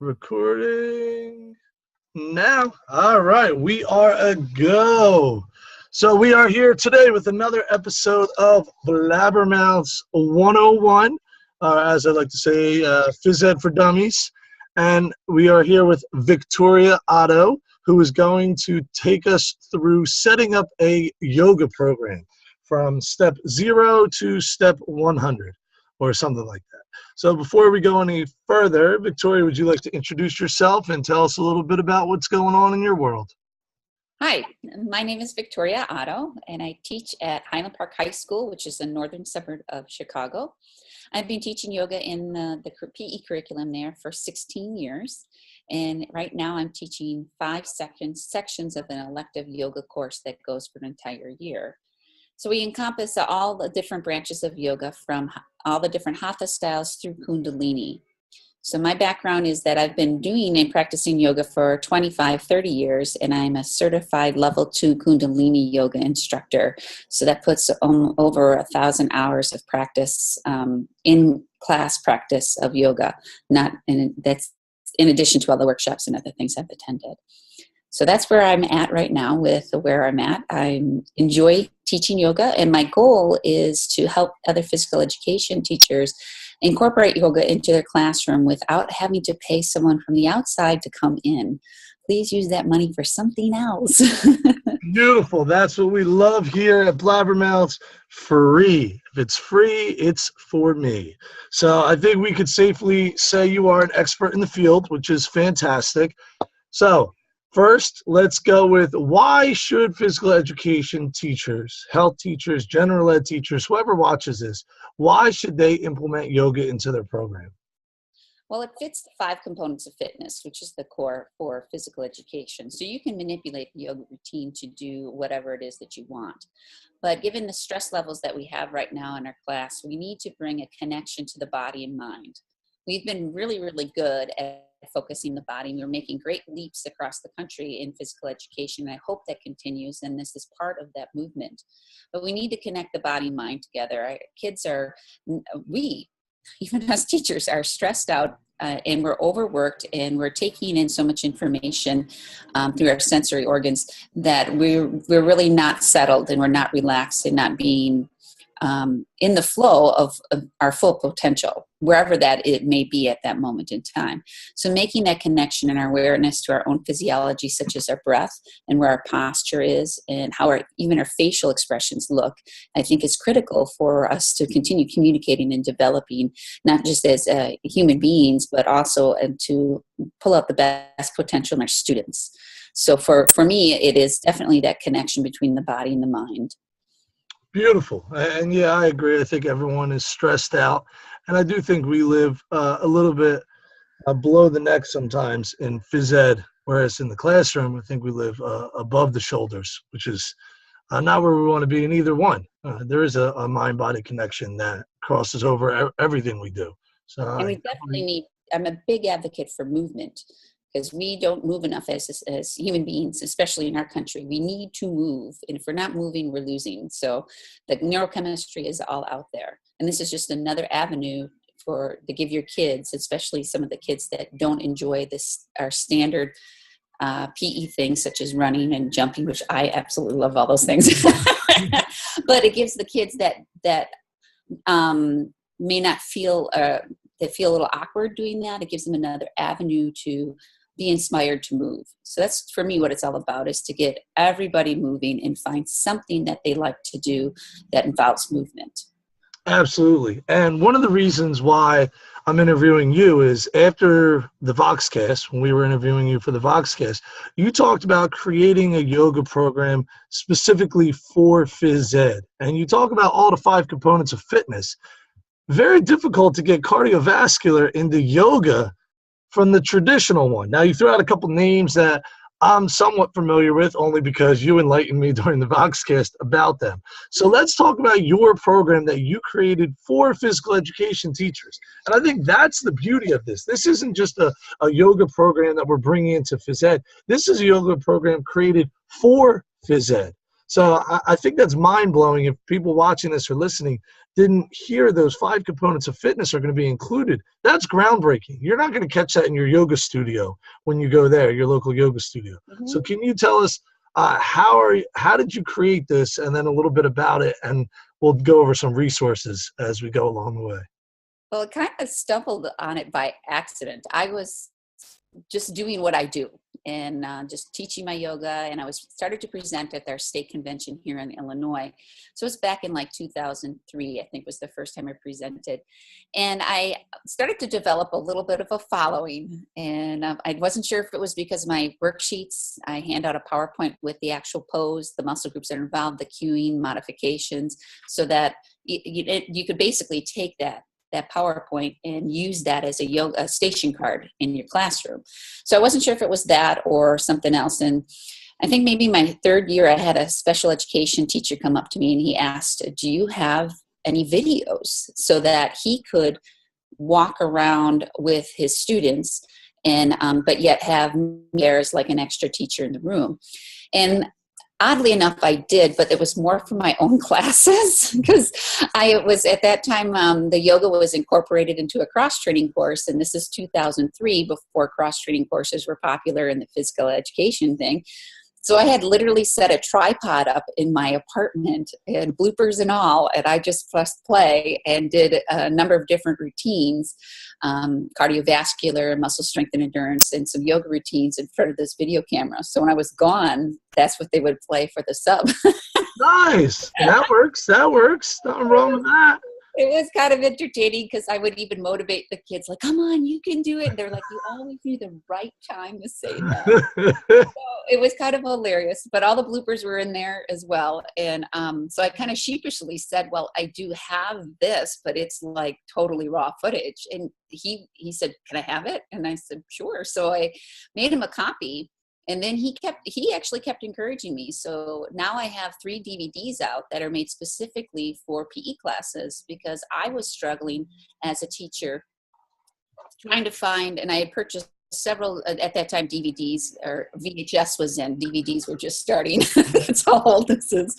Recording now. All right, we are a go. So we are here today with another episode of Blabbermouths 101, as I like to say, Phys Ed for Dummies. And we are here with Victoria Otto, who is going to take us through setting up a yoga program from step 0 to step 100 or something like that. So before we go any further, Victoria, would you like to introduce yourself and tell us a little bit about what's going on in your world? Hi, my name is Victoria Otto, and I teach at Highland Park High School, which is a northern suburb of Chicago. I've been teaching yoga in the PE curriculum there for 16 years, and right now I'm teaching 5 sections of an elective yoga course that goes for an entire year. So we encompass all the different branches of yoga, from all the different hatha styles through Kundalini. So my background is that I've been doing and practicing yoga for 25, 30 years, and I'm a certified level 2 Kundalini yoga instructor. So that puts over 1,000 hours of practice, in class practice of yoga. That's in addition to all the workshops and other things I've attended. So that's where I'm at right now with where I'm at. I enjoy teaching yoga, and my goal is to help other physical education teachers incorporate yoga into their classroom without having to pay someone from the outside to come in. Please use that money for something else. Beautiful. That's what we love here at Blabbermouths. Free. If it's free, it's for me. So I think we could safely say you are an expert in the field, which is fantastic. So first, let's go with, why should physical education teachers, health teachers, general ed teachers, whoever watches this, why should they implement yoga into their program? Well, it fits the 5 components of fitness, which is the core for physical education. So you can manipulate the yoga routine to do whatever it is that you want. But given the stress levels that we have right now in our class, we need to bring a connection to the body and mind. We've been really, really good at focusing the body. We're making great leaps across the country in physical education. I hope that continues, and this is part of that movement. But we need to connect the body and mind together. Our kids are, even as teachers, are stressed out, and we're overworked, and we're taking in so much information through our sensory organs that we're really not settled, and we're not relaxed, and not being in the flow of our full potential, wherever that it may be at that moment in time. So making that connection and our awareness to our own physiology, such as our breath and where our posture is and how even our facial expressions look, I think is critical for us to continue communicating and developing, not just as human beings, but also to pull out the best potential in our students. So for me, it is definitely that connection between the body and the mind. Beautiful. And yeah, I agree. I think everyone is stressed out. And I do think we live a little bit below the neck sometimes in phys ed, whereas in the classroom, I think we live above the shoulders, which is not where we want to be in either one. There is a mind-body connection that crosses over everything we do. So and we definitely need, I'm a big advocate for movement, because we don't move enough as human beings, especially in our country. We need to move, and if we're not moving, we're losing. So the neurochemistry is all out there, and this is just another avenue to give your kids, especially some of the kids that don't enjoy this, our standard PE things such as running and jumping, which I absolutely love all those things. But it gives the kids that may not feel that feel a little awkward doing that. It gives them another avenue to be inspired to move. So that's, for me, what it's all about, is to get everybody moving and find something that they like to do that involves movement. Absolutely. And one of the reasons why I'm interviewing you is, after the Voxcast, when we were interviewing you for the Voxcast, you talked about creating a yoga program specifically for phys ed. And you talk about all the 5 components of fitness. Very difficult to get cardiovascular into yoga from the traditional one. Now, you threw out a couple names that I'm somewhat familiar with, only because you enlightened me during the Voxcast about them. So let's talk about your program that you created for physical education teachers. And I think that's the beauty of this. This isn't just a yoga program that we're bringing into phys ed. This is a yoga program created for phys ed. So I think that's mind-blowing if people watching this or listening didn't hear those 5 components of fitness are going to be included. That's groundbreaking. You're not going to catch that in your yoga studio when you go there, your local yoga studio. Mm-hmm. So can you tell us how did you create this, and then a little bit about it, and we'll go over some resources as we go along the way. Well, I kind of stumbled on it by accident. I was just doing what I do and just teaching my yoga. And I started to present at their state convention here in Illinois. So it was back in like 2003, I think was the first time I presented. And I started to develop a little bit of a following. And I wasn't sure if it was because my worksheets, I hand out a PowerPoint with the actual pose, the muscle groups that are involved, the cueing, modifications, so that you could basically take that PowerPoint and use that as a yoga station card in your classroom. So I wasn't sure if it was that or something else. And I think maybe my 3rd year, I had a special education teacher come up to me and he asked, do you have any videos, so that he could walk around with his students and but yet have me there as like an extra teacher in the room. And oddly enough, I did, but it was more for my own classes because I was at that time, the yoga was incorporated into a cross-training course, and this is 2003, before cross-training courses were popular in the physical education thing. So I had literally set a tripod up in my apartment, and bloopers and all, and I just pressed play and did a number of different routines, cardiovascular, muscle strength and endurance, and some yoga routines in front of this video camera. So when I was gone, that's what they would play for the sub. Nice. That works. Nothing wrong with that. It was kind of entertaining because I would even motivate the kids, like, come on, you can do it. And they're like, you always knew the right time to say that. So it was kind of hilarious, but all the bloopers were in there as well. And so I kind of sheepishly said, well, I do have this, but it's like totally raw footage. And he said, can I have it? And I said, sure. So I made him a copy. And then he actually kept encouraging me. So now I have 3 DVDs out that are made specifically for PE classes, because I was struggling as a teacher trying to find, and I had purchased several at that time DVDs, or VHS was in, DVDs were just starting. That's how old this is.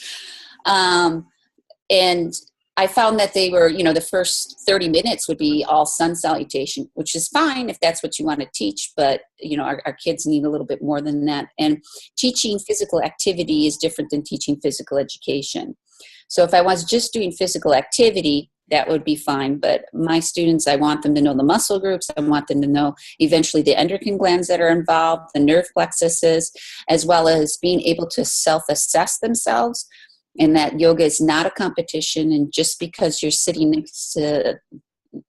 And I found that they were, the first 30 minutes would be all sun salutation, which is fine if that's what you want to teach. But, our kids need a little bit more than that. And teaching physical activity is different than teaching physical education. So if I was just doing physical activity, that would be fine. But my students, I want them to know the muscle groups. I want them to know eventually the endocrine glands that are involved, the nerve plexuses, as well as being able to self-assess themselves. And that yoga is not a competition. And just because you're sitting next to,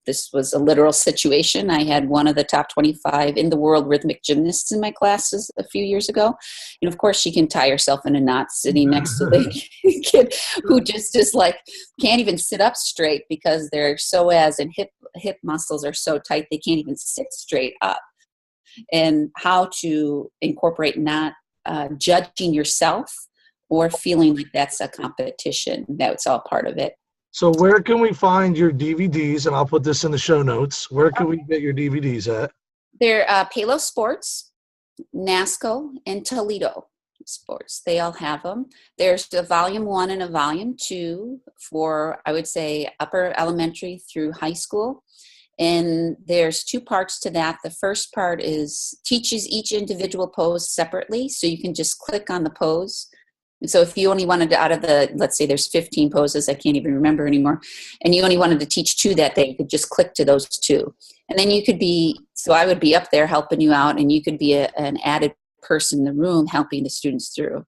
this was a literal situation. I had one of the top 25 in the world rhythmic gymnasts in my classes a few years ago. And of course, she can tie herself in a knot sitting next to the kid who just is like, can't even sit up straight because their psoas and hip muscles are so tight they can't even sit straight up. And how to incorporate not judging yourself or feeling like that's a competition. That's all part of it. So where can we find your DVDs? And I'll put this in the show notes. Where can we get your DVDs at? They're Palo Sports, NASCO, and Toledo Sports. They all have them. There's a volume 1 and a volume 2 for, I would say, upper elementary through high school. And there's 2 parts to that. The first part teaches each individual pose separately. So you can just click on the pose. So if you only wanted to, out of the, let's say there's 15 poses, I can't even remember anymore, and you only wanted to teach 2 that day, you could just click to those 2. And then you could so I would be up there helping you out, and you could be an added person in the room helping the students through.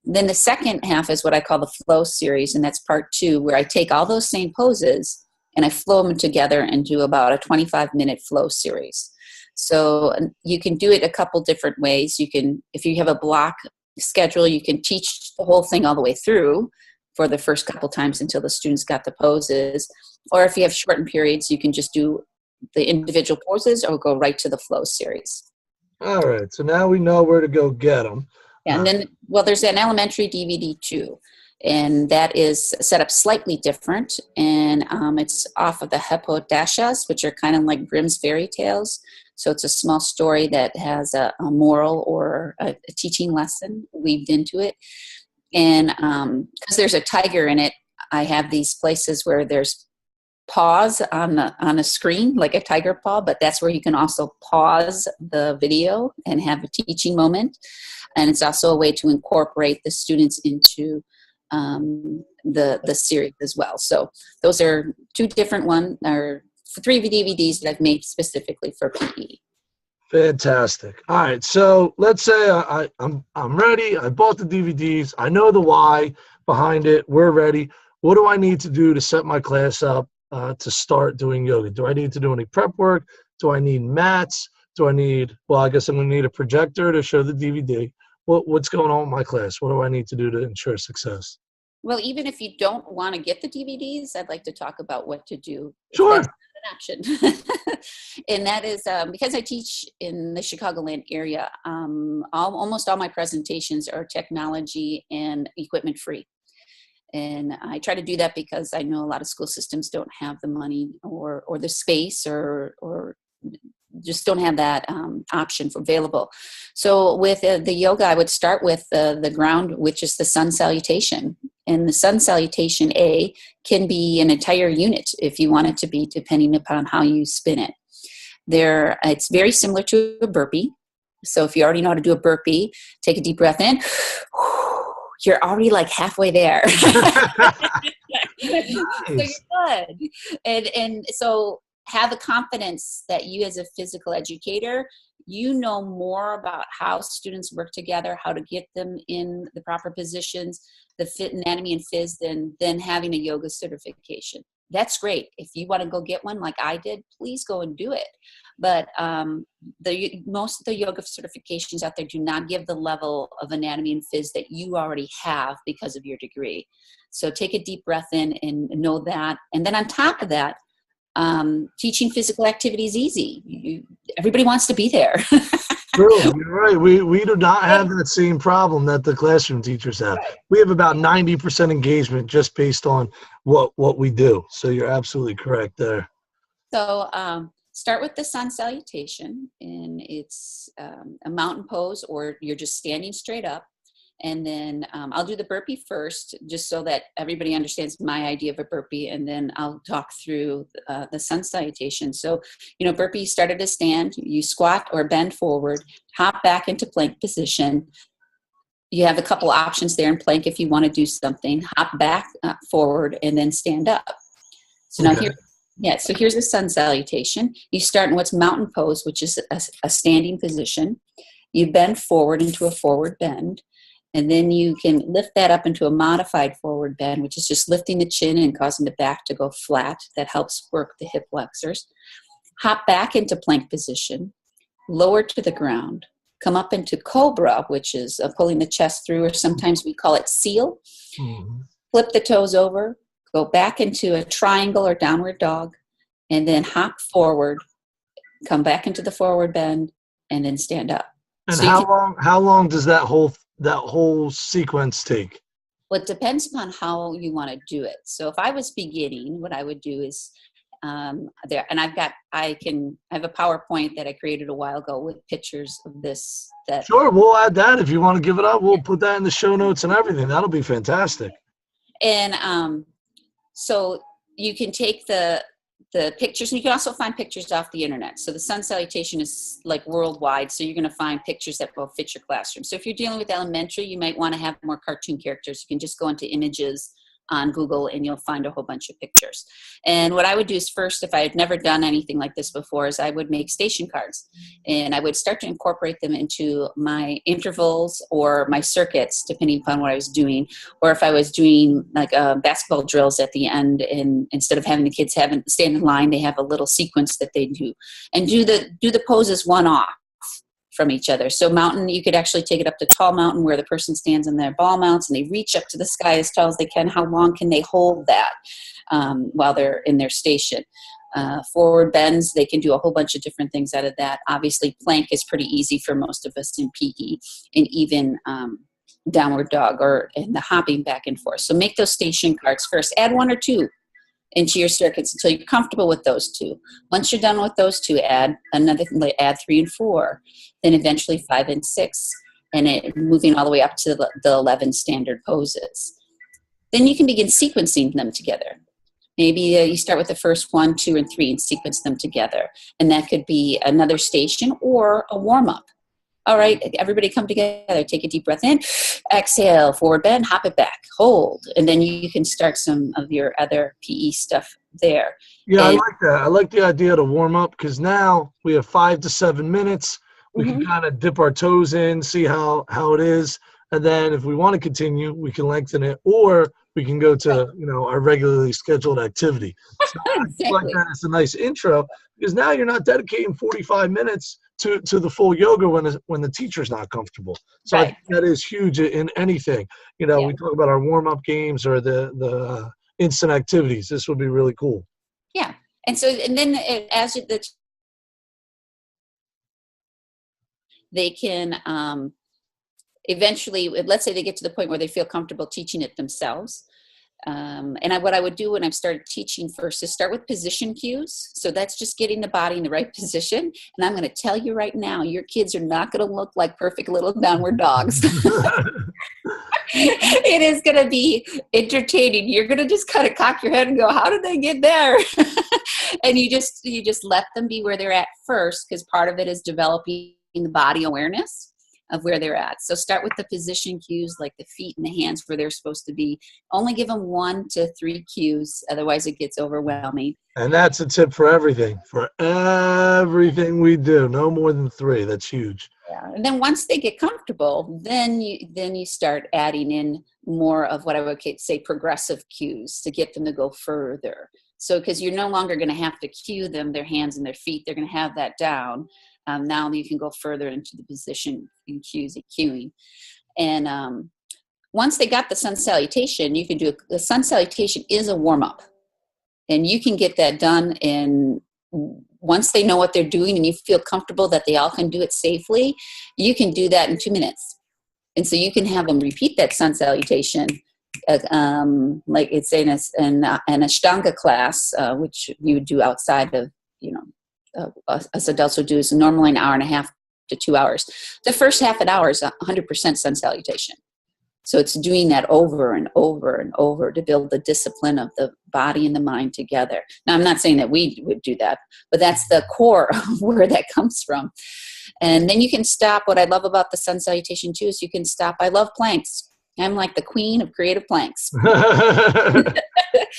Then the second half is what I call the flow series, and that's part 2, where I take all those same poses and I flow them together and do about a 25-minute flow series. So you can do it a couple different ways. You can, if you have a block schedule, you can teach the whole thing all the way through for the first couple times until the students got the poses. Or if you have shortened periods, you can just do the individual poses or go right to the flow series. All right. So now we know where to go get them. Yeah, and then, there's an elementary DVD too. And that is set up slightly different. And it's off of the Hepodashas, which are kind of like Grimm's fairy tales. So it's a small story that has a moral or a teaching lesson weaved into it. And because there's a tiger in it, I have these places where there's pause on a screen, like a tiger paw, but that's where you can also pause the video and have a teaching moment. And it's also a way to incorporate the students into the series as well. So those are two different three DVDs that I've made specifically for PE. Fantastic. All right. So let's say I'm ready. I bought the DVDs. I know the why behind it. We're ready. What do I need to do to set my class up to start doing yoga? Do I need to do any prep work? Do I need mats? Well, I guess I'm going to need a projector to show the DVD. What's going on with my class? What do I need to do to ensure success? Well, even if you don't want to get the DVDs, I'd like to talk about what to do. Sure. An option. And that is because I teach in the Chicagoland area, almost all my presentations are technology and equipment free. And I try to do that because I know a lot of school systems don't have the money or the space or just don't have that option available. So with the yoga, I would start with the ground, which is the sun salutation. And the sun salutation A can be an entire unit if you want it to be, depending upon how you spin it. It's very similar to a burpee. So if you already know how to do a burpee, take a deep breath in. You're already like halfway there. Nice. So you're good. And so have the confidence that you as a physical educator, you know more about how students work together, how to get them in the proper positions, the fit anatomy and phys than having a yoga certification. That's great. If you want to go get one like I did, please go and do it. But most of the yoga certifications out there do not give the level of anatomy and phys that you already have because of your degree. So take a deep breath in and know that. And then on top of that, teaching physical activity is easy. Everybody wants to be there. True, you're right. We do not have that same problem that the classroom teachers have. Right. We have about 90% engagement just based on what we do. So you're absolutely correct there. So start with the sun salutation, and it's a mountain pose, or you're just standing straight up. And then I'll do the burpee first, just so that everybody understands my idea of a burpee, and then I'll talk through the sun salutation. So, burpee, you start at a stand, you squat or bend forward, hop back into plank position. You have a couple options there in plank if you want to do something. Hop back forward and then stand up. So Okay. so here's a sun salutation. You start in what's mountain pose, which is a standing position. You bend forward into a forward bend. And then you can lift that up into a modified forward bend, which is just lifting the chin and causing the back to go flat. That helps work the hip flexors. Hop back into plank position, lower to the ground, come up into cobra, which is pulling the chest through, or sometimes we call it seal. Mm-hmm. Flip the toes over, go back into a triangle or downward dog, and then hop forward, come back into the forward bend, and then stand up. And So how long does that whole sequence take? Well, it depends upon how you want to do it. So if I was beginning, what I would do is I have a PowerPoint that I created a while ago with pictures of this. Sure, we'll add that if you want to give it up. We'll put that in the show notes and everything. That'll be fantastic. And so you can take the pictures, and you can also find pictures off the internet. So the sun salutation is like worldwide, so you're going to find pictures that will fit your classroom. So if you're dealing with elementary, you might want to have more cartoon characters. You can just go into images on Google and you'll find a whole bunch of pictures. And what I would do is first, if I had never done anything like this before, is I would make station cards, and I would start to incorporate them into my intervals or my circuits, depending upon what I was doing. Or if I was doing like basketball drills at the end, and instead of having the kids stand in line, they have a little sequence that they do, and do the poses one off from each other. So mountain, you could actually take it up to tall mountain, where the person stands on their ball mounts and they reach up to the sky as tall as they can. How long can they hold that while they're in their station? Forward bends, they can do a whole bunch of different things out of that. Obviously, plank is pretty easy for most of us in PE, and even downward dog and the hopping back and forth. So make those station cards first. Add one or two into your circuits until you're comfortable with those two. Once you're done with those two, add 3 and 4, then eventually 5 and 6, and moving all the way up to the 11 standard poses. Then you can begin sequencing them together. Maybe you start with the first 1, 2, and 3 and sequence them together. And that could be another station or a warm-up. All right, everybody come together. Take a deep breath in. Exhale, forward bend, hop it back, hold. And then you can start some of your other PE stuff there. Yeah, I like that. I like the idea to warm up, because now we have 5 to 7 minutes. We can kind of dip our toes in, see how it is. And then if we want to continue, we can lengthen it, or we can go to, our regularly scheduled activity. So I feel like that is a nice intro, because now you're not dedicating 45 minutes to the full yoga when the teacher's not comfortable. So I think that is huge in anything. We talk about our warm-up games or the instant activities. This would be really cool. Yeah. And so, and then they can eventually, let's say they get to the point where they feel comfortable teaching it themselves. What I would do when I've started teaching first is start with position cues. So that's just getting the body in the right position. And I'm going to tell you right now, your kids are not going to look like perfect little downward dogs. It is going to be entertaining. You're going to just kind of cock your head and go, how did they get there? And you just let them be where they're at first, because part of it is developing the body awareness of where they're at. So start with the position cues, like the feet and the hands where they're supposed to be. Only give them 1 to 3 cues. Otherwise it gets overwhelming. And that's a tip for everything we do. No more than 3. That's huge. Yeah. And then once they get comfortable, then you start adding in more of what I would say progressive cues to get them to go further. So, because you're no longer going to have to cue them, their hands and their feet, they're going to have that down. Now you can go further into the position in cueing. And once they got the sun salutation, you can do the sun salutation is a warm-up. And you can get that done once they know what they're doing and you feel comfortable that they all can do it safely, you can do that in 2 minutes. And so you can have them repeat that sun salutation, like it's in an Ashtanga class, which you would do outside of, us adults would do is normally an hour and a half to 2 hours. The first half an hour is 100% sun salutation. So it's doing that over and over and over to build the discipline of the body and the mind together. Now, I'm not saying that we would do that, but that's the core of where that comes from. And then you can stop. What I love about the sun salutation too is you can stop. I love planks. I'm like the queen of creative planks.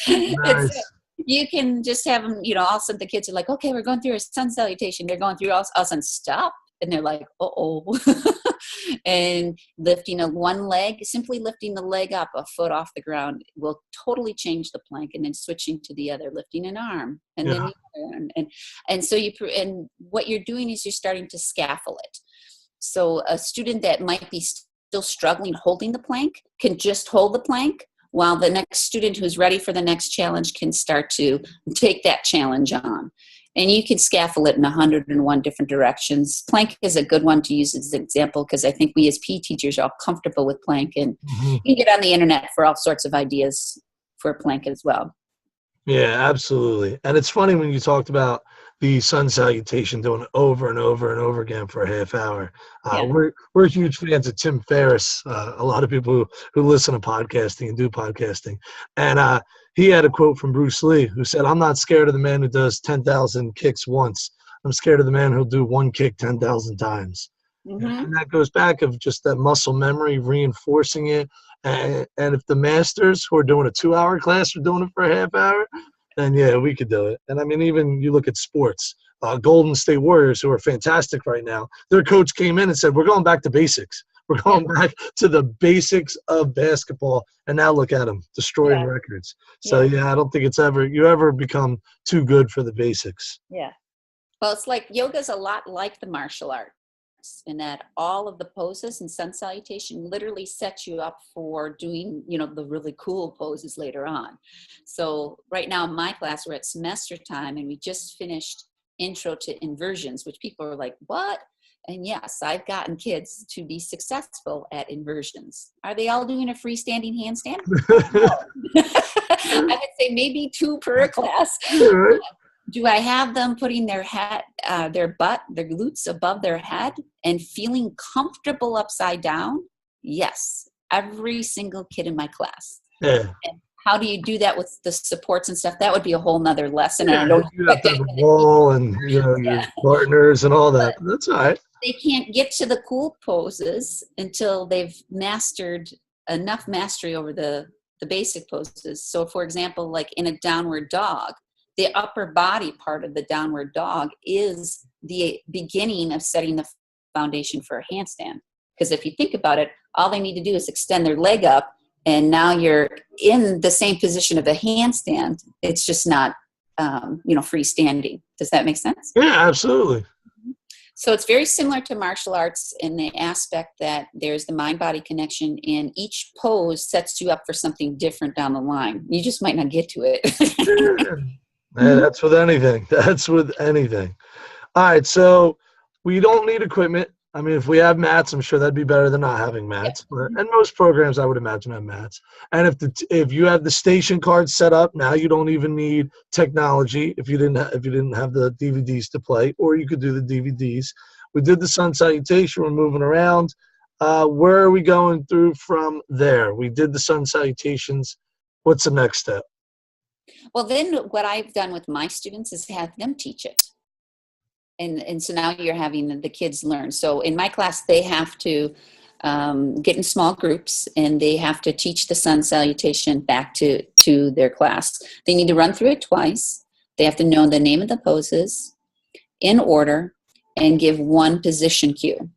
Nice. You can just have them, all of a sudden the kids are like, okay, we're going through a sun salutation. They're going through all of a sudden stop. And they're like, uh-oh. And lifting one leg, simply lifting the leg up a foot off the ground will totally change the plank. And then switching to the other, lifting an arm. And then the other. And so what you're doing is you're starting to scaffold it. So a student that might be still struggling holding the plank can just hold the plank, while the next student who's ready for the next challenge can start to take that challenge on. And you can scaffold it in 101 different directions. Plank is a good one to use as an example, because I think we as PE teachers are all comfortable with plank, and you can get on the internet for all sorts of ideas for plank as well. Yeah, absolutely. And it's funny when you talked about the sun salutation, doing it over and over and over again for a half hour. We're huge fans of Tim Ferriss. A lot of people who listen to podcasting and do podcasting. And he had a quote from Bruce Lee who said, "I'm not scared of the man who does 10,000 kicks once. I'm scared of the man who'll do one kick 10,000 times." And that goes back of just that muscle memory, reinforcing it. And if the masters who are doing a 2-hour class are doing it for a half hour, then yeah, we could do it. And I mean, even you look at sports, Golden State Warriors, who are fantastic right now, their coach came in and said, we're going back to basics. We're going back to the basics of basketball. And now look at them, destroying records. So I don't think you ever become too good for the basics. Yeah. Well, it's like yoga's a lot like the martial arts, in that all of the poses and sun salutation literally set you up for doing, the really cool poses later on. So right now in my class, we're at semester time, and we just finished intro to inversions, which people are like, what? And yes, I've gotten kids to be successful at inversions. Are they all doing a freestanding handstand? No. I would say maybe 2 per class. Do I have them putting their head, their butt, their glutes above their head and feeling comfortable upside down? Yes, every single kid in my class. Yeah. How do you do that with the supports and stuff? That would be a whole nother lesson. And I Yeah, don't you have expect to have a anyone to teach wall and, your yeah. partners and all that. But That's all right. they can't get to the cool poses until they've mastered enough mastery over the basic poses. So for example, like in a downward dog, the upper body part of the downward dog is the beginning of setting the foundation for a handstand. Because if you think about it, all they need to do is extend their leg up, and now you're in the same position of a handstand. It's just not, freestanding. Does that make sense? Yeah, absolutely. So it's very similar to martial arts in the aspect that there's the mind-body connection, and each pose sets you up for something different down the line. You just might not get to it. Yeah. Man, Mhm. that's with anything. That's with anything. All right, so we don't need equipment. I mean, if we have mats, I'm sure that'd be better than not having Yeah. mats. And most programs, I would imagine, have mats. And if you have the station card set up, now you don't even need technology. If you didn't have the DVDs to play, or you could do the DVDs. We did the sun salutation. We're moving around. Where are we going through from there? We did the sun salutations. What's the next step? Well, then what I've done with my students is have them teach it. And so now you're having the kids learn. So in my class, they have to get in small groups, and they have to teach the sun salutation back to their class. They need to run through it twice. They have to know the name of the poses in order and give one position cue.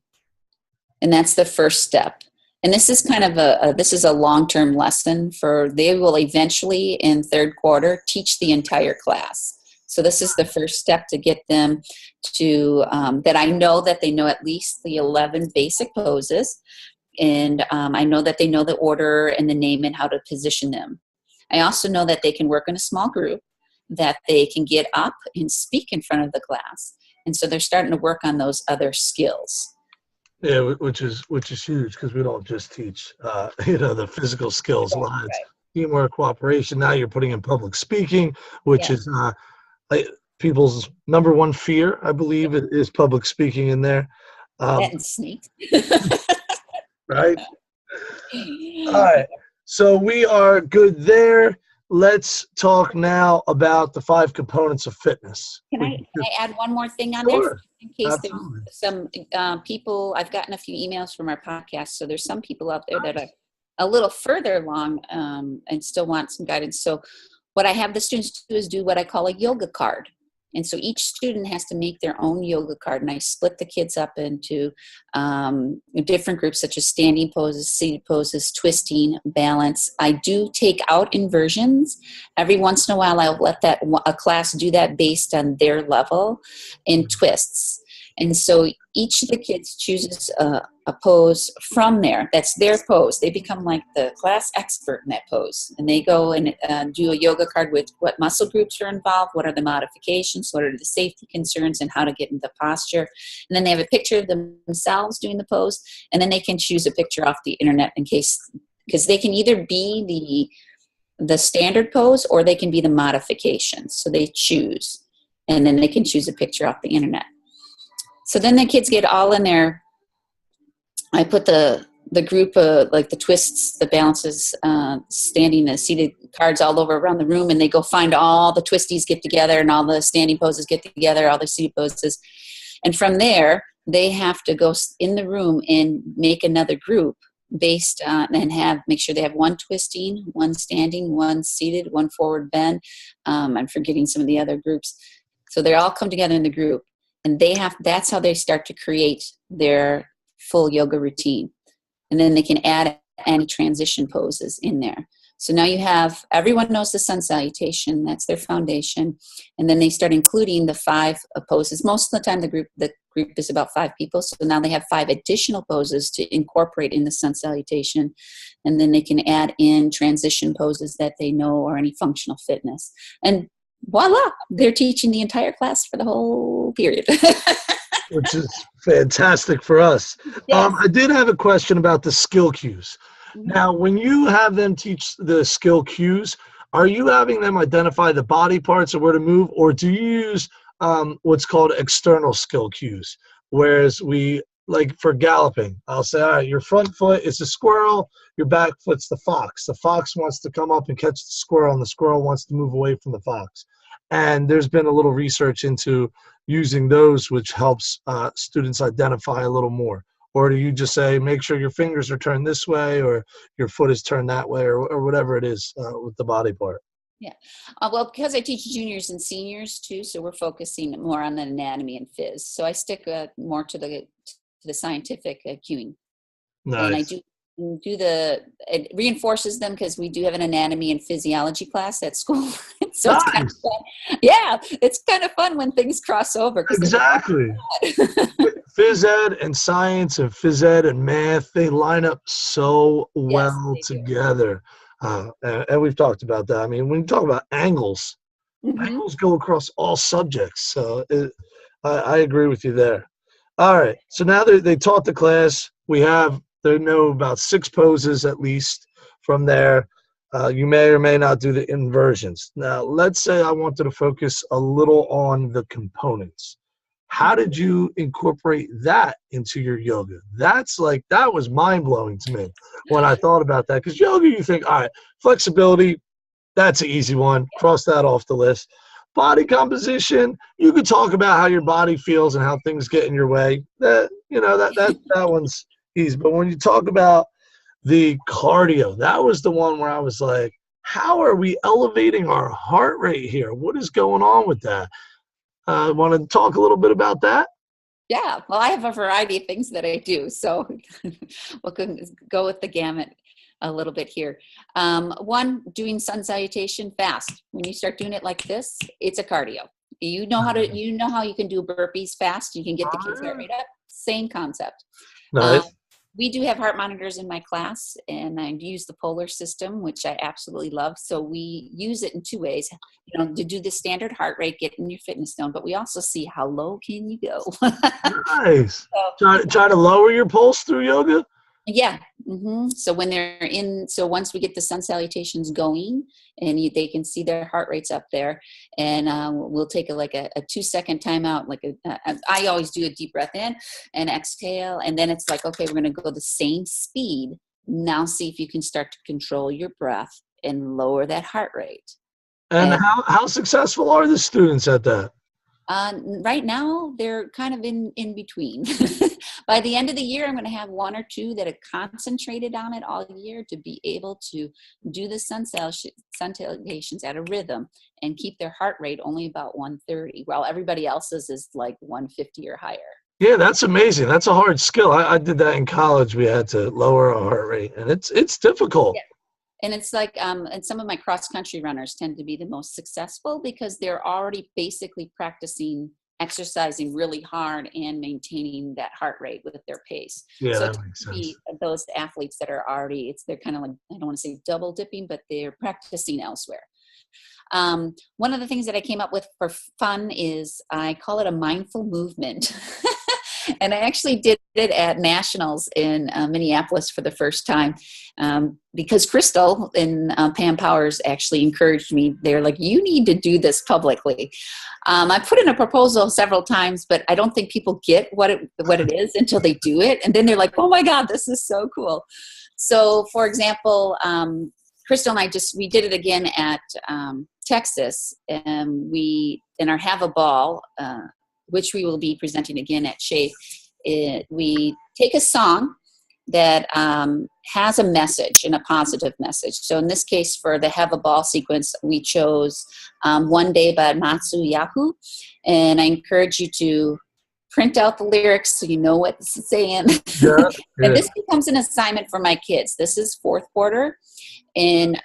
And that's the first step. And this is kind of a long-term lesson for, they will eventually in third quarter teach the entire class. So this is the first step to get them to, that I know that they know at least the 11 basic poses. And I know that they know the order and the name and how to position them. I also know that they can work in a small group, that they can get up and speak in front of the class. And so they're starting to work on those other skills. Yeah, which is huge, because we don't just teach the physical skills, Right, lines, right. teamwork, cooperation. Now you're putting in public speaking, which Yeah. is like people's number one fear, I believe, it is public speaking in there. That Um, and snakes. right. All right. So we are good there. Let's talk now about the 5 components of fitness. Can I add one more thing on there, Sure. in case there's Absolutely. some people? I've gotten a few emails from our podcast, so there's some people out there that are a little further along and still want some guidance. So what I have the students do is do what I call a yoga card. And so each student has to make their own yoga card. And I split the kids up into different groups, such as standing poses, seated poses, twisting, balance. I do take out inversions. Every once in a while, I'll let a class do that based on their level in twists. And so each of the kids chooses a pose from there. That's their pose. They become like the class expert in that pose. And they go and do a yoga card with what muscle groups are involved, what are the modifications, what are the safety concerns, and how to get into posture. And then they have a picture of themselves doing the pose. And then they can choose a picture off the internet because they can either be the standard pose or they can be the modifications. So they choose. And then they can choose a picture off the internet. So then the kids get all in there. I put the group, like the twists, the balances, standing, the seated cards all over around the room, and they go find all the twisties get together and all the standing poses get together, all the seated poses. And from there, they have to go in the room and make another group based on, and make sure they have one twisting, one standing, one seated, one forward bend. I'm forgetting some of the other groups. So they all come together in the group. And that's how they start to create their full yoga routine. And then they can add any transition poses in there. So now everyone knows the sun salutation, that's their foundation. And then they start including the 5 poses. Most of the time the group is about 5 people. So now they have 5 additional poses to incorporate in the sun salutation. And then they can add in transition poses that they know, or any functional fitness. And voila, they're teaching the entire class for the whole period. Which is fantastic for us. Yes. I did have a question about the skill cues. Mhm. Now, when you have them teach the skill cues, are you having them identify the body parts or where to move, or do you use what's called external skill cues? Whereas we like for galloping, I'll say, all right, your front foot is the squirrel, your back foot's the fox. The fox wants to come up and catch the squirrel, and the squirrel wants to move away from the fox. And there's been a little research into using those, which helps students identify a little more. Or do you just say, make sure your fingers are turned this way, or your foot is turned that way, or whatever it is with the body part? Yeah. Well, because I teach juniors and seniors too, so we're focusing more on the anatomy and phys. So I stick more to the scientific cueing, and I Nice. do it reinforces them because we do have an anatomy and physiology class at school. So it's kind of Nice. fun. Yeah, it's kind of fun when things cross over because they're like, Exactly. oh my God. Phys ed and science and phys ed and math, they line up so Yes, well they do. together. And we've talked about that. I mean, when you talk about angles, Hmm. angles go across all subjects. So I agree with you there. All right. So now they taught the class. They know about 6 poses at least from there. You may or may not do the inversions. Now, let's say I wanted to focus a little on the components. How did you incorporate that into your yoga? That was mind blowing to me when I thought about that. Because yoga, you think, all right, flexibility, that's an easy one. Cross that off the list. Body composition, you could talk about how your body feels and how things get in your way. That one's easy. But when you talk about the cardio, that was the one where I was like, how are we elevating our heart rate here? What is going on with that? Want to talk a little bit about that? Yeah, well, I have a variety of things that I do, so we'll go with the gamut a little bit here. One, doing sun salutation fast. When you start doing it like this, it's a cardio. You know how you can do burpees fast. You can get the kids' heart rate up. Same concept. Um, Nice. we do have heart monitors in my class, and I use the Polar system, which I absolutely love. So we use it in 2 ways, to do the standard heart rate, getting your fitness zone, but we also see how low can you go. Nice. So, Try to lower your pulse through yoga. yeah. So when so once we get the sun salutations going, and they can see their heart rates up there, and we'll take a 2-second timeout. I always do a deep breath in and exhale, and then it's like, okay, we're going to go the same speed. Now see if you can start to control your breath and lower that heart rate. And how successful are the students at that? Right now, they're kind of in between. By the end of the year, I'm going to have 1 or 2 that have concentrated on it all year to be able to do the sun salutations at a rhythm and keep their heart rate only about 130, while everybody else's is like 150 or higher. Yeah, that's amazing. That's a hard skill. I did that in college. We had to lower our heart rate, and it's difficult. And it's like, and some of my cross country runners tend to be the most successful because they're already basically practicing exercising really hard and maintaining that heart rate with their pace. Yeah, So it that tends makes to sense. be those athletes that are already, they're kind of like, I don't want to say double dipping, but they're practicing elsewhere. One of the things that I came up with for fun is I call it a mindful movement. And I actually did it at nationals in Minneapolis for the first time because Crystal and Pam Powers actually encouraged me. They're like, you need to do this publicly. I put in a proposal several times, but I don't think people get what it is until they do it. And then they're like, oh my God, this is so cool. So for example, Crystal and we did it again at Texas, and we in our Have a Ball, which we will be presenting again at Shape. We take a song that has a message and a positive message. So in this case, for the Have a Ball sequence, we chose One Day by Matsu Yahu. And I encourage you to print out the lyrics so you know what this is saying. Yeah, And yeah. this becomes an assignment for my kids. This is fourth quarter. And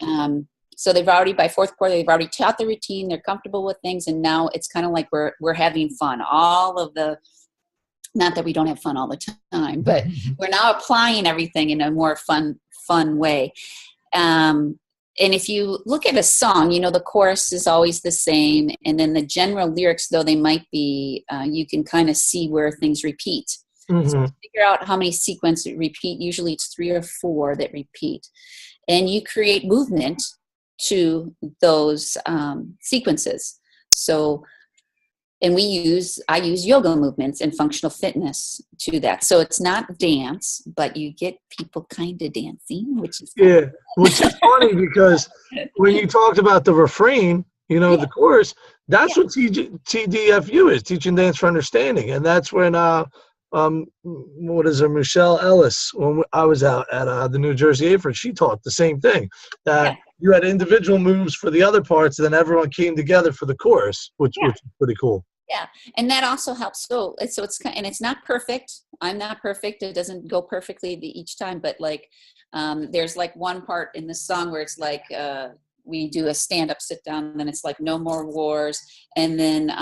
so by fourth quarter, they've already taught the routine. They're comfortable with things. And now it's kind of like we're having fun. Not that we don't have fun all the time, but we're now applying everything in a more fun way. And if you look at a song, the chorus is always the same. And then the general lyrics, though they might be, you can kind of see where things repeat. So Hmm. figure out how many sequences repeat. Usually it's 3 or 4 that repeat. And you create movement to those sequences. So and I use yoga movements and functional fitness to that. So it's not dance, but you get people kind of dancing, which is Yeah, which is funny because when you talked about the refrain, yeah, the chorus, yeah, that's what TDFU is, teaching dance for understanding, and that's when what is it, Michelle Ellis, when I was out at the New Jersey Apron, she taught the same thing, that yeah, you had individual moves for the other parts, and then everyone came together for the chorus, which yeah. is pretty cool. Yeah, and that also helps. So and it's not perfect. I'm not perfect. It doesn't go perfectly each time, but like there's like one part in the song where it's like we do a stand up, sit down, and then it's like no more wars, and then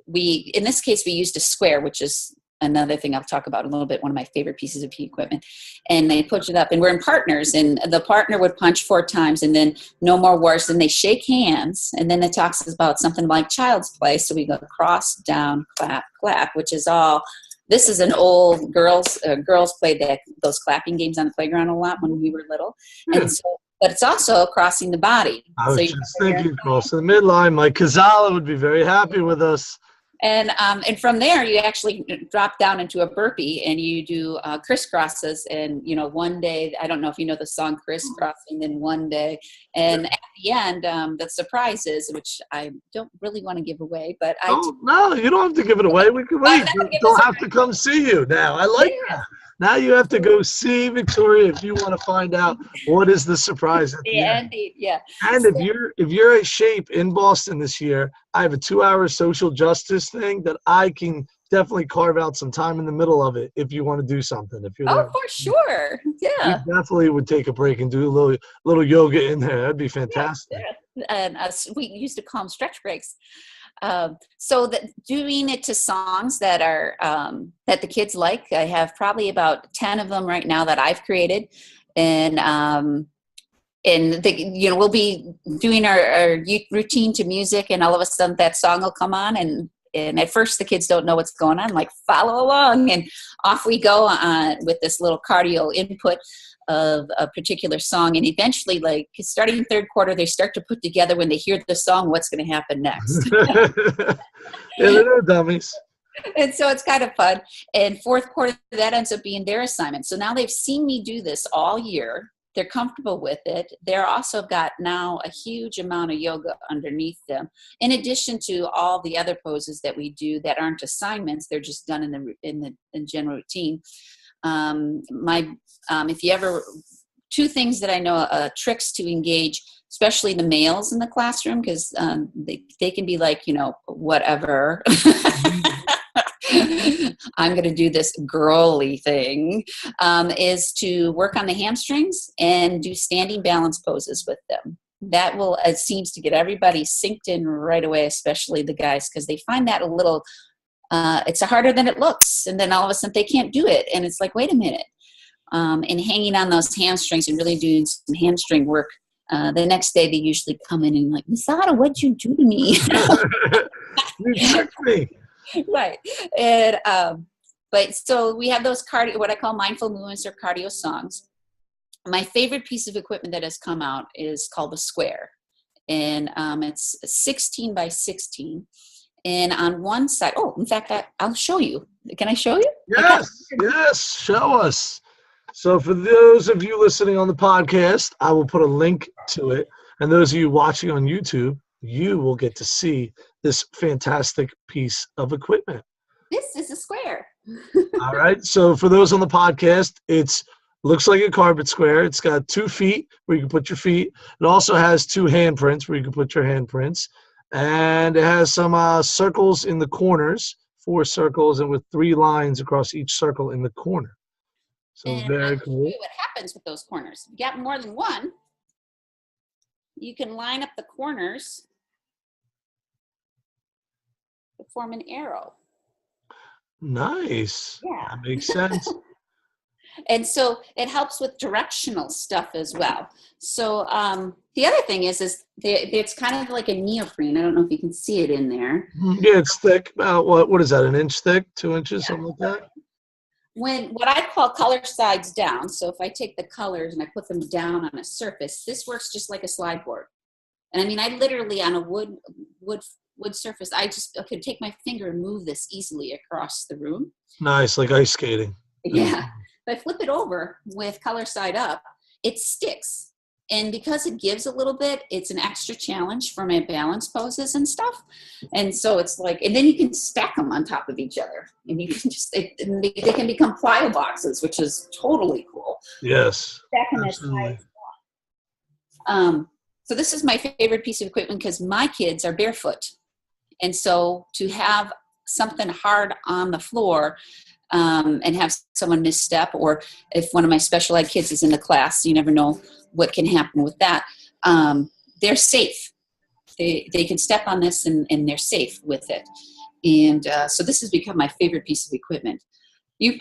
we in this case we used a square, which is another thing I'll talk about a little bit, one of my favorite pieces of PE equipment. And they push it up, and we're in partners, and the partner would punch 4 times, and then no more wars, and they shake hands, and then it talks about something like child's play. So we go cross, down, clap, clap, which is all, this is an old girls played those clapping games on the playground a lot when we were little. Yeah. And so, but it's also crossing the body. I So was you just thinking, crossing the midline, Mike Kazala would be very happy with us. And from there, you actually drop down into a burpee, and you do crisscrosses. And one day, I don't know if you know the song "Crisscrossing," then one day, and at the end, the surprise is, which I don't really want to give away, but Oh, no, you don't have to give it away. We can wait. They'll have to come see you now. I like that. Now you have to go see Victoria if you want to find out what is the surprise at the end. Yeah. And if you're at Shape in Boston this year, I have a 2-hour social justice thing that I can definitely carve out some time in the middle of it if you want to do something. If you're Oh, there, for sure. we Yeah. definitely would take a break and do a little yoga in there. That'd be fantastic. Yeah. And we used to call them stretch breaks. So that doing it to songs that are that the kids like, I have probably about 10 of them right now that I've created, and we'll be doing our routine to music, and all of a sudden that song will come on, and at first the kids don't know what's going on, like follow along, and off we go with this little cardio input of a particular song. And eventually, like starting in third quarter, they start to put together, when they hear the song, what's going to happen next. Yeah, they're no dummies. And so it's kind of fun. And fourth quarter, that ends up being their assignment. So now they've seen me do this all year. They're comfortable with it. They're also got now a huge amount of yoga underneath them, in addition to all the other poses that we do that aren't assignments. They're just done in the general routine. If you ever, 2 things that I know, tricks to engage, especially the males in the classroom, because they can be like, whatever. I'm going to do this girly thing, is to work on the hamstrings and do standing balance poses with them. That it seems to get everybody synced in right away, especially the guys, because they find that a little, it's harder than it looks. And then all of a sudden they can't do it. And it's like, wait a minute. And hanging on those hamstrings and really doing some hamstring work. The next day they usually come in and like, Miss Otto, what'd you do to me? You tricked me. Right. And but so we have those cardio, what I call mindful movements or cardio songs. My favorite piece of equipment that has come out is called the Square, and it's 16 by 16. And on one side, in fact, I'll show you. Can I show you? Yes, show us. So for those of you listening on the podcast, I will put a link to it, and those of you watching on YouTube, you will get to see this fantastic piece of equipment. This is a square. All right. So for those on the podcast, looks like a carpet square. It's got 2 feet where you can put your feet. It also has 2 handprints where you can put your handprints. And it has some circles in the corners, 4 circles, and with 3 lines across each circle in the corner. So and very cool. What happens with those corners? If you got more than one, you can line up the corners to form an arrow. Nice. Yeah. That makes sense. And so it helps with directional stuff as well. So the other thing is it's kind of like a neoprene. I don't know if you can see it in there. Yeah, it's thick. About what is that? 1 inch thick, 2 inches, something like that. What I call color sides down. So if I take the colors and I put them down on a surface, this works just like a slide board. And I mean, I literally on a wood wood surface. I could take my finger and move this easily across the room. Nice, like ice skating. Yeah. If I flip it over with color side up, it sticks. And because it gives a little bit, it's an extra challenge for my balance poses and stuff. And so it's like, and then you can stack them on top of each other. And you can just, they can become plyo boxes, which is totally cool. Yes. Stack them as high as you want. So this is my favorite piece of equipment because my kids are barefoot. And so to have something hard on the floor and have someone misstep, or if one of my special ed kids is in the class, you never know what can happen with that. They're safe. They can step on this and they're safe with it. And so this has become my favorite piece of equipment. You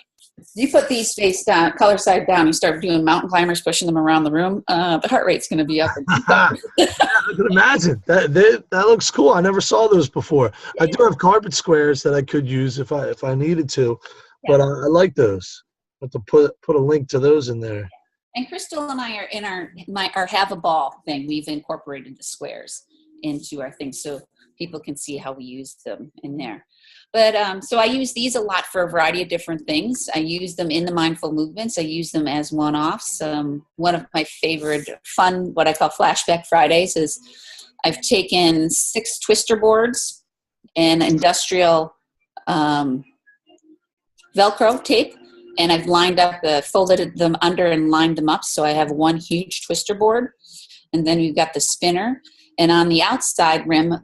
put these face down, color side down, you start doing mountain climbers, pushing them around the room, the heart rate's going to be up. Yeah, I can imagine. That looks cool. I never saw those before. I do have carpet squares that I could use if I needed to, but I like those. I have to put a link to those in there. And Crystal and I are in our have a ball thing. We've incorporated the squares into our thing so people can see how we use them in there. But so I use these a lot for a variety of different things. I use them in the mindful movements. I use them as one-offs. One of my favorite fun, what I call flashback Fridays, is I've taken 6 twister boards and industrial Velcro tape, and I've lined up, folded them under and lined them up. So I have one huge twister board, and then we've got the spinner. And on the outside rim,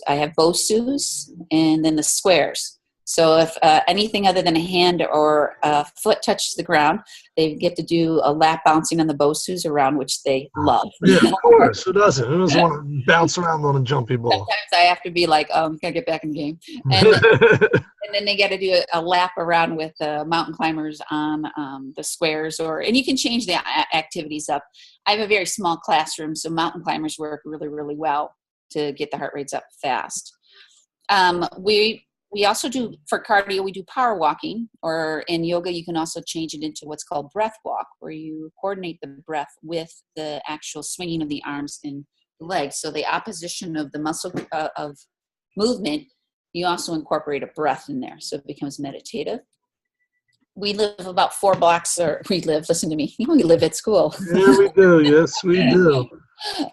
I have Bosus and then the squares. So if anything other than a hand or a foot touches the ground, they get to do a lap bouncing on the Bosus around, which they love. Yeah, of course. Who doesn't? Who doesn't want to bounce around on a jumpy ball? Sometimes I have to be like, can I get back in the game? And then they get to do a lap around with mountain climbers on the squares, and you can change the activities up. I have a very small classroom, so mountain climbers work really, really well to get the heart rates up fast. We also do, for cardio, we do power walking, or in yoga, you can also change it into what's called breath walk, where you coordinate the breath with the actual swinging of the arms and the legs. So the opposition of the muscle of movement, you also incorporate a breath in there. So it becomes meditative. We live about 4 blocks, listen to me, we live at school. Yeah, we do. Yes, we do.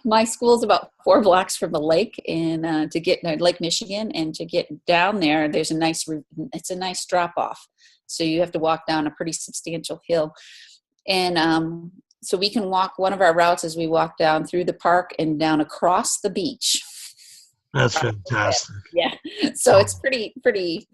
My school's about 4 blocks from the lake, and to get Lake Michigan, and to get down there, it's a nice drop off. So you have to walk down a pretty substantial hill. And so we can walk, one of our routes is we walk down through the park and down across the beach. That's fantastic. Yeah. So it's pretty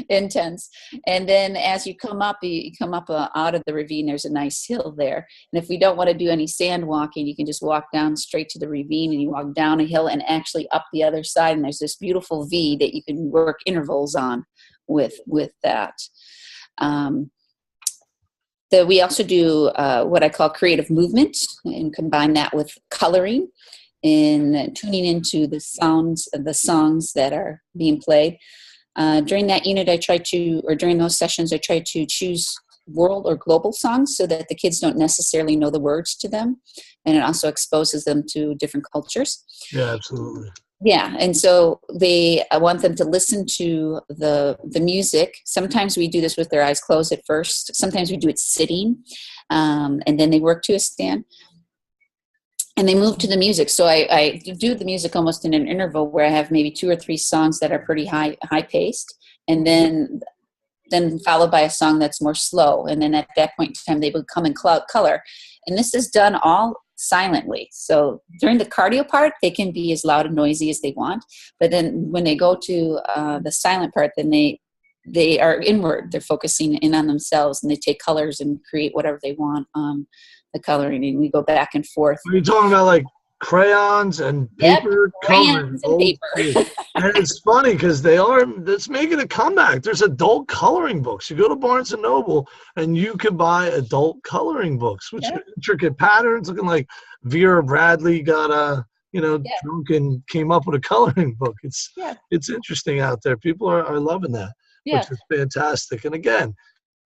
intense. And then as you come up out of the ravine, there's a nice hill there. And if we don't want to do any sand walking, you can just walk down straight to the ravine, and you walk down a hill and actually up the other side. And there's this beautiful V that you can work intervals on with that. We also do what I call creative movement, and combine that with coloring and tuning into the songs that are being played. During that unit, during those sessions, I try to choose world or global songs so that the kids don't necessarily know the words to them. And it also exposes them to different cultures. Yeah, absolutely. Yeah, and so I want them to listen to the music. Sometimes we do this with their eyes closed at first. Sometimes we do it sitting, and then they work to a stand. And they move to the music. So I do the music almost in an interval where I have maybe 2 or 3 songs that are pretty high paced, and then followed by a song that's more slow. And then at that point in time, they become in color. And this is done all silently. So during the cardio part, they can be as loud and noisy as they want. But then when they go to the silent part, then they are inward. They're focusing in on themselves, and they take colors and create whatever they want on the coloring, and we go back and forth. Are you talking about like crayons and paper? Yep, crayons and paper. And it's funny because that's making a comeback. There's adult coloring books. You go to Barnes & Noble and you can buy adult coloring books, which are intricate patterns, looking like Vera Bradley got drunk and came up with a coloring book. It's interesting out there. People are loving that, which is fantastic. And again,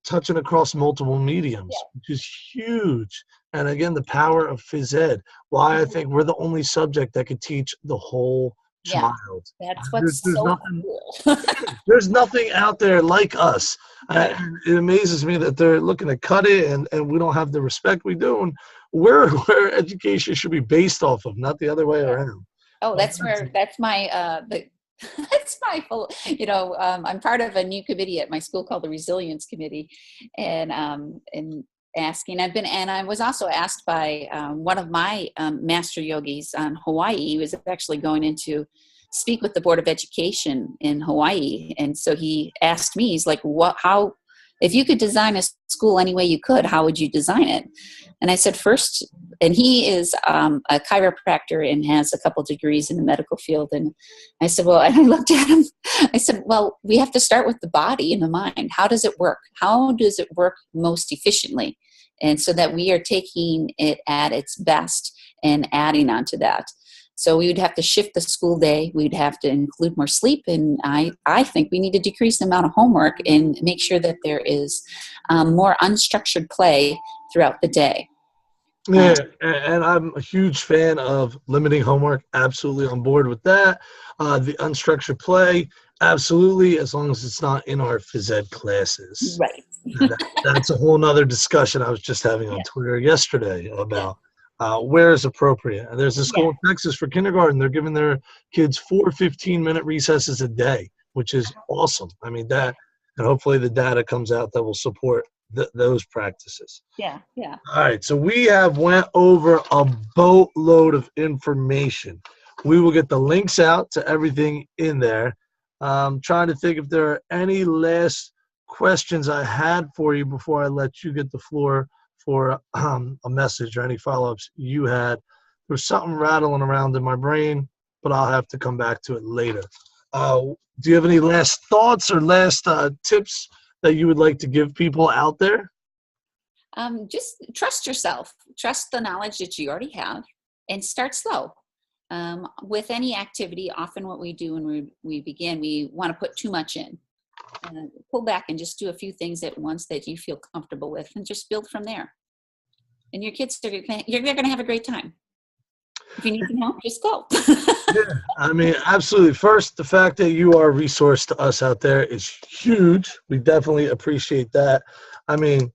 touching across multiple mediums, which is huge. And again, the power of phys ed. Why I think we're the only subject that could teach the whole Yeah, child. that's There's what's so nothing. cool. There's nothing out there like us. Right. And it amazes me that they're looking to cut it, and we don't have the respect we do. And where education should be based off of, not the other way Yeah. around. Oh, But that's my the that's my full, I'm part of a new committee at my school called the Resilience Committee, and asking, I was also asked by one of my master yogis on Hawaii. He was actually going in to speak with the Board of Education in Hawaii, and so he asked me, he's like, how, if you could design a school any way you could, how would you design it? And I said, first, and he is a chiropractor and has a couple degrees in the medical field. And I said, well, and I looked at him, I said, well, we have to start with the body and the mind. How does it work? How does it work most efficiently? And so that we are taking it at its best and adding on to that. So we would have to shift the school day. We'd have to include more sleep. And I think we need to decrease the amount of homework and make sure that there is more unstructured play throughout the day. yeah, and I'm a huge fan of limiting homework. Absolutely on board with that. The unstructured play, absolutely, as long as it's not in our phys ed classes. Right. And that's a whole nother discussion I was just having on Yeah. Twitter yesterday Yeah. about where is appropriate. And there's a Yeah. school in Texas for kindergarten. They're giving their kids 4 15-minute recesses a day, which is awesome. I mean, that, and hopefully the data comes out that will support those practices. Yeah. Yeah. All right, so we have went over a boatload of information. We will get the links out to everything in there. Trying to think if there are any last questions I had for you before I let you get the floor for a message or any follow-ups you had. There's something rattling around in my brain, but I'll have to come back to it later. Do you have any last thoughts or last tips that you would like to give people out there? Just trust yourself, trust the knowledge that you already have, and start slow. With any activity, often what we do when we begin, we want to put too much in. Pull back and just do a few things at once that you feel comfortable with, and just build from there. And your kids, they're going to have a great time. If you need some help, just go. Yeah, I mean, absolutely. First, the fact that you are a resource to us out there is huge. We definitely appreciate that. I mean,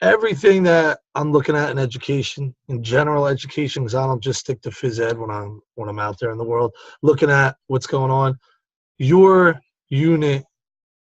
everything that I'm looking at in education, in general education, because I don't just stick to phys ed when I'm out there in the world, looking at what's going on, your unit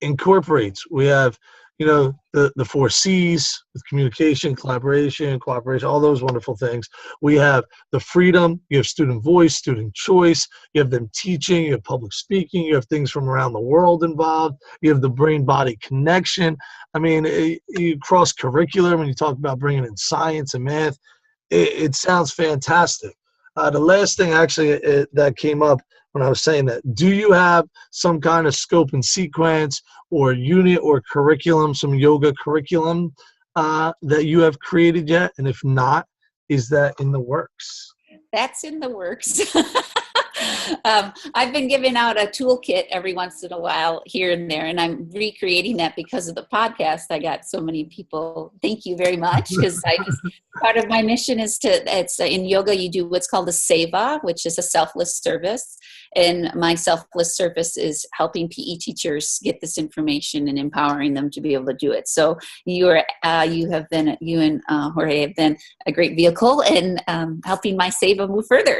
incorporates. We have, the 4 C's with communication, collaboration, cooperation, all those wonderful things. We have the freedom. You have student voice, student choice. You have them teaching. You have public speaking. You have things from around the world involved. You have the brain-body connection. I mean, you cross-curricular when you talk about bringing in science and math. It sounds fantastic. The last thing actually that came up when I was saying that, do you have some kind of scope and sequence or unit or curriculum, some yoga curriculum that you have created yet? And if not, is that in the works? That's in the works. I've been giving out a toolkit every once in a while here and there, and I'm recreating that because of the podcast. I got so many people. Thank you very much, because part of my mission is it's in yoga, you do what's called a seva, which is a selfless service. And my selfless service is helping PE teachers get this information and empowering them to be able to do it. So you and Jorge have been a great vehicle in helping my seva move further.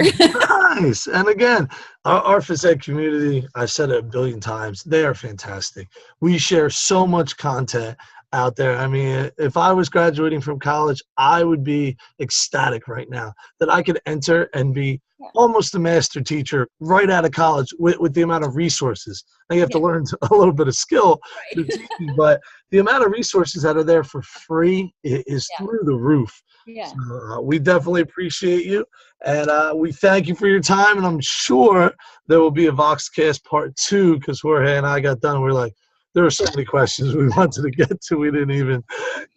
Nice. And again, our phys ed community, I've said it a billion times, they are fantastic. We share so much content out there. I mean, if I was graduating from college, I would be ecstatic right now that I could enter and be almost a master teacher right out of college with the amount of resources. Now you have to learn a little bit of skill through teaching, but the amount of resources that are there for free is through the roof. Yeah. So, we definitely appreciate you, and we thank you for your time, and I'm sure there will be a VoxCast part 2, because Jorge and I got done. We're like, there were so many questions we wanted to get to, we didn't even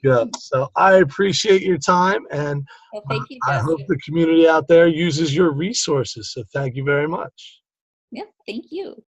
go. So I appreciate your time, and Thank you, I Jesse. hope the community out there uses your resources. So thank you very much. Yep, thank you.